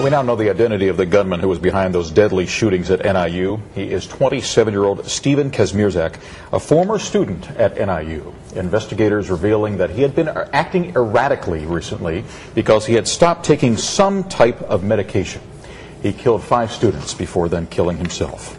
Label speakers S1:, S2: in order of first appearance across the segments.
S1: We now know the identity of the gunman who was behind those deadly shootings at NIU. He is 27-year-old Stephen Kazmierzak, a former student at NIU. Investigators revealing that he had been acting erratically recently because he had stopped taking some type of medication. He killed 5 students before then killing himself.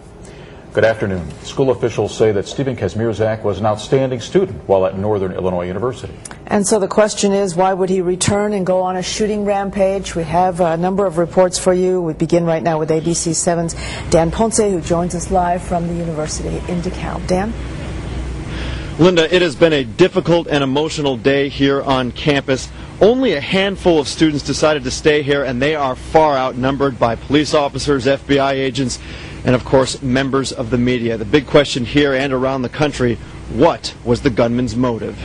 S1: Good afternoon. School officials say that Stephen Kazmierzak was an outstanding student while at Northern Illinois University.
S2: And so the question is, why would he return and go on a shooting rampage? We have a number of reports for you. We begin right now with ABC 7's Dan Ponce, who joins us live from the university in DeKalb. Dan?
S3: Linda, it has been a difficult and emotional day here on campus. Only a handful of students decided to stay here, and they are far outnumbered by police officers, FBI agents, and of course members of the media. The big question here and around the country, what was the gunman's motive?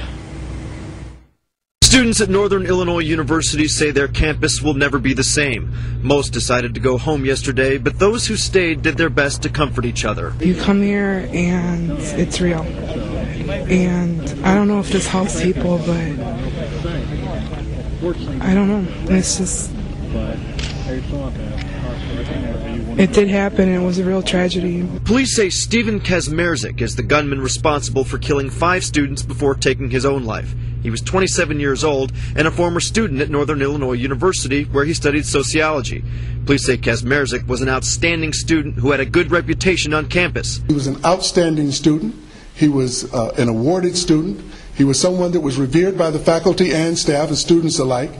S3: Students at Northern Illinois University say their campus will never be the same. Most decided to go home yesterday, but those who stayed did their best to comfort each other.
S4: You come here and it's real. And I don't know if this helps people, but I don't know. It's just, it did happen, and it was a real tragedy. Police say Stephen Kazmierzak is the gunman responsible for killing 5 students before taking his own life. He was 27 years old and a former student at Northern Illinois University, where he studied sociology. Police say Kazmierzak was an outstanding student who had a good reputation on campus.
S5: He was an outstanding student. He was an awarded student. He was someone that was revered by the faculty and staff and students alike.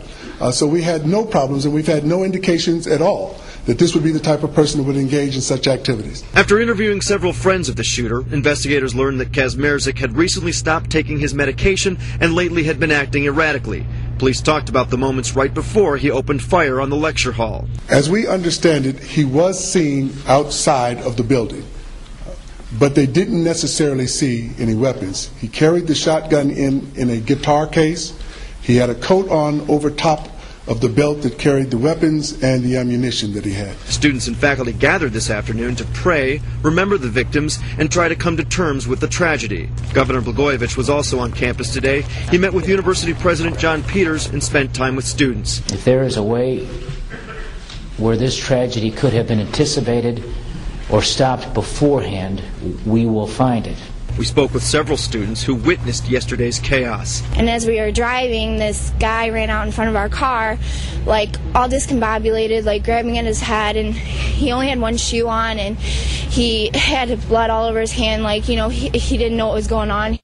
S5: So we had no problems, and we've had no indications at all that this would be the type of person who would engage in such activities.
S3: After interviewing several friends of the shooter, investigators learned that Kazmierzak had recently stopped taking his medication and lately had been acting erratically. Police talked about the moments right before he opened fire on the lecture hall.
S5: As we understand it, he was seen outside of the building, but they didn't necessarily see any weapons. He carried the shotgun in a guitar case. He had a coat on over top of the belt that carried the weapons and the ammunition that he had.
S3: Students and faculty gathered this afternoon to pray, remember the victims, and try to come to terms with the tragedy. Governor Blagojevich was also on campus today. He met with University President John Peters and spent time with students.
S6: If there is a way where this tragedy could have been anticipated or stopped beforehand, we will find it.
S3: We spoke with several students who witnessed yesterday's chaos.
S7: And as we were driving, this guy ran out in front of our car, like all discombobulated, like grabbing at his head, and he only had one shoe on, and he had blood all over his hand, like, you know, he didn't know what was going on.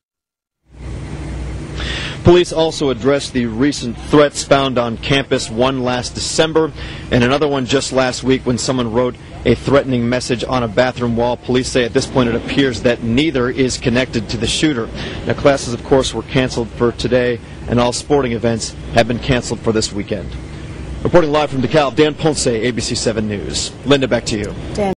S3: Police also addressed the recent threats found on campus, one last December and another one just last week when someone wrote a threatening message on a bathroom wall. Police say at this point it appears that neither is connected to the shooter. Now, classes, of course, were canceled for today, and all sporting events have been canceled for this weekend. Reporting live from DeKalb, Dan Ponce, ABC 7 News. Linda, back to you. Dan.